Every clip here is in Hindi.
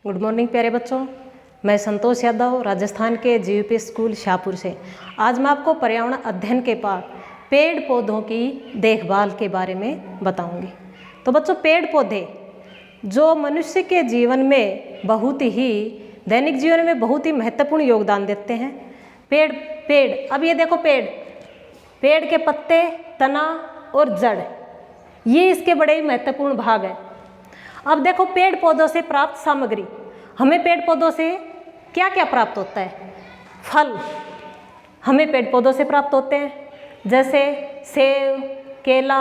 गुड मॉर्निंग प्यारे बच्चों, मैं संतोष यादव राजस्थान के जीवीपी स्कूल शाहपुर से। आज मैं आपको पर्यावरण अध्ययन के पाठ पेड़ पौधों की देखभाल के बारे में बताऊंगी। तो बच्चों, पेड़ पौधे जो मनुष्य के जीवन में बहुत ही दैनिक जीवन में बहुत ही महत्वपूर्ण योगदान देते हैं। पेड़ अब ये देखो, पेड़ के पत्ते, तना और जड़, ये इसके बड़े ही महत्वपूर्ण भाग हैं। अब देखो, पेड़ पौधों से प्राप्त सामग्री, हमें पेड़ पौधों से क्या क्या प्राप्त होता है? फल हमें पेड़ पौधों से प्राप्त होते हैं, जैसे सेब, केला,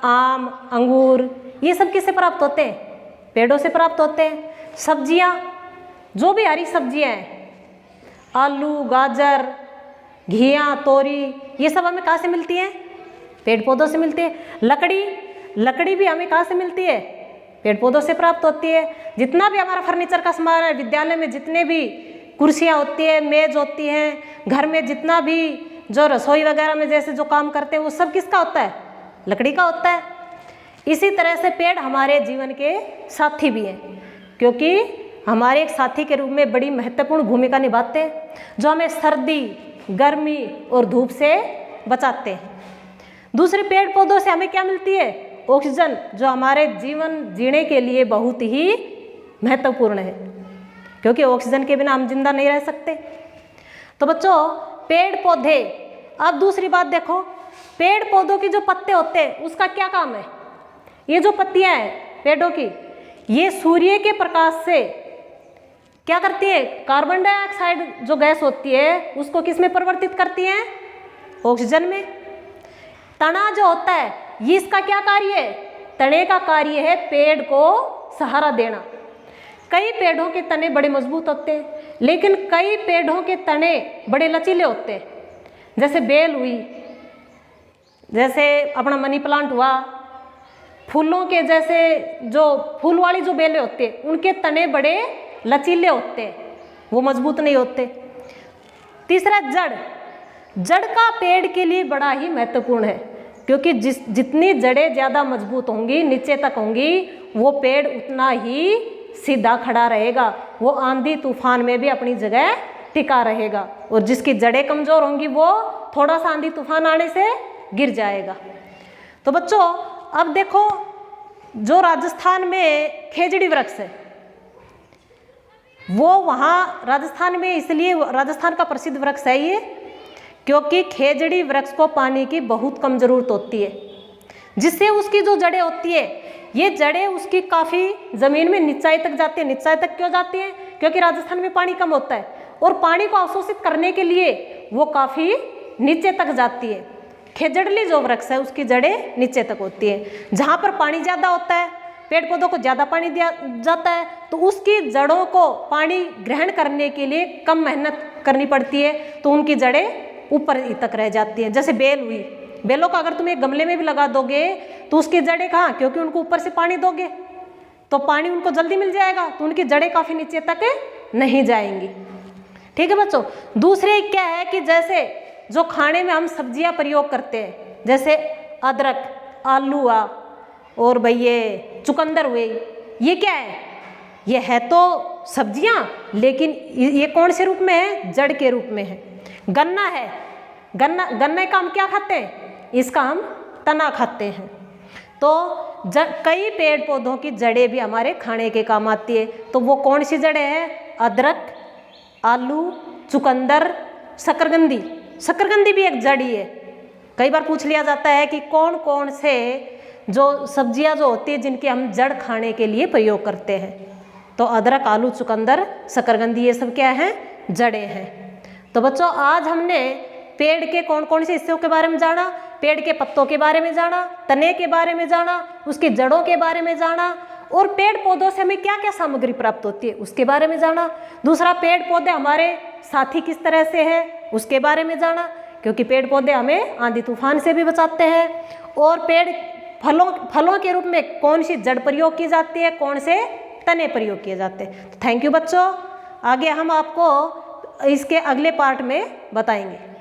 आम, अंगूर, ये सब किससे प्राप्त होते हैं? पेड़ों से प्राप्त होते हैं। सब्जियां, जो भी हरी सब्जियां हैं, आलू, गाजर, घिया, तोरी, ये सब हमें कहाँ से मिलती हैं? पेड़ पौधों से मिलती है। लकड़ी भी हमें कहाँ से मिलती है? पेड़ पौधों से प्राप्त होती है। जितना भी हमारा फर्नीचर का सामान है, विद्यालय में जितने भी कुर्सियाँ होती है, मेज होती हैं, घर में जितना भी जो रसोई वगैरह में जैसे जो काम करते हैं, वो सब किसका होता है? लकड़ी का होता है। इसी तरह से पेड़ हमारे जीवन के साथी भी हैं, क्योंकि हमारे एक साथी के रूप में बड़ी महत्वपूर्ण भूमिका निभाते हैं, जो हमें सर्दी, गर्मी और धूप से बचाते हैं। दूसरे, पेड़ पौधों से हमें क्या मिलती है? ऑक्सीजन, जो हमारे जीवन जीने के लिए बहुत ही महत्वपूर्ण है, क्योंकि ऑक्सीजन के बिना हम जिंदा नहीं रह सकते। तो बच्चों, पेड़ पौधे, अब दूसरी बात देखो, पेड़ पौधों के जो पत्ते होते हैं, उसका क्या काम है? ये जो पत्तियां हैं पेड़ों की, ये सूर्य के प्रकाश से क्या करती है? कार्बन डाइऑक्साइड जो गैस होती है, उसको किस में परिवर्तित करती है? ऑक्सीजन में। तना जो होता है, ये इसका क्या कार्य है? तने का कार्य है पेड़ को सहारा देना। कई पेड़ों के तने बड़े मजबूत होते हैं, लेकिन कई पेड़ों के तने बड़े लचीले होते हैं, जैसे बेल हुई, जैसे अपना मनी प्लांट हुआ, फूलों के जैसे जो फूल वाली जो बेलें होती हैं, उनके तने बड़े लचीले होते हैं, वो मजबूत नहीं होते। तीसरा, जड़ का पेड़ के लिए बड़ा ही महत्वपूर्ण है, क्योंकि जितनी जड़ें ज़्यादा मजबूत होंगी, नीचे तक होंगी, वो पेड़ उतना ही सीधा खड़ा रहेगा, वो आंधी तूफान में भी अपनी जगह टिका रहेगा। और जिसकी जड़ें कमज़ोर होंगी, वो थोड़ा सा आंधी तूफान आने से गिर जाएगा। तो बच्चों, अब देखो, जो राजस्थान में खेजड़ी वृक्ष है, वो वहाँ राजस्थान में, इसलिए राजस्थान का प्रसिद्ध वृक्ष है ये, क्योंकि खेजड़ी वृक्ष को पानी की बहुत कम जरूरत होती है, जिससे उसकी जो जड़ें होती है, ये जड़ें उसकी काफ़ी ज़मीन में नीचाई तक जाती है। नीचाई तक क्यों जाती है? क्योंकि राजस्थान में पानी कम होता है, और पानी को अवशोषित करने के लिए वो काफ़ी नीचे तक जाती है। खेजड़ली जो वृक्ष है, उसकी जड़ें नीचे तक होती है। जहाँ पर पानी ज़्यादा होता है, पेड़ पौधों को ज़्यादा पानी दिया जाता है, तो उसकी जड़ों को पानी ग्रहण करने के लिए कम मेहनत करनी पड़ती है, तो उनकी जड़ें ऊपर तक रह जाती है। जैसे बेल हुई, बेलों का अगर तुम एक गमले में भी लगा दोगे, तो उसकी जड़ें कहाँ? क्योंकि उनको ऊपर से पानी दोगे तो पानी उनको जल्दी मिल जाएगा, तो उनकी जड़ें काफ़ी नीचे तक नहीं जाएंगी। ठीक है बच्चों। दूसरे क्या है कि जैसे जो खाने में हम सब्जियां प्रयोग करते हैं, जैसे अदरक, आलू हुआ, और भाई ये चुकंदर हुए, ये क्या है? ये है तो सब्जियां, लेकिन ये कौन से रूप में है? जड़ के रूप में है। गन्ना है, गन्ने का हम क्या खाते हैं? इसका हम तना खाते हैं। तो कई पेड़ पौधों की जड़ें भी हमारे खाने के काम आती है। तो वो कौन सी जड़ें हैं? अदरक, आलू, चुकंदर, शकरकंदी भी एक जड़ ही है। कई बार पूछ लिया जाता है कि कौन कौन से जो सब्जियां जो होती है, जिनके हम जड़ खाने के लिए प्रयोग करते हैं। तो अदरक, आलू, चुकंदर, शकरकंदी, ये सब क्या हैं? जड़ें हैं। तो बच्चों, आज हमने पेड़ के कौन कौन से हिस्सों के बारे में जाना, पेड़ के पत्तों के बारे में जाना, तने के बारे में जाना, उसकी जड़ों के बारे में जाना, और पेड़ पौधों से हमें क्या क्या सामग्री प्राप्त होती है उसके बारे में जाना। दूसरा, पेड़ पौधे हमारे साथी किस तरह से है उसके बारे में जाना, क्योंकि पेड़ पौधे हमें आंधी तूफान से भी बचाते हैं। और पेड़ फलों के रूप में कौन सी जड़ प्रयोग की जाती है, कौन से तने प्रयोग किए जाते हैं। तो थैंक यू बच्चों, आगे हम आपको इसके अगले पार्ट में बताएंगे।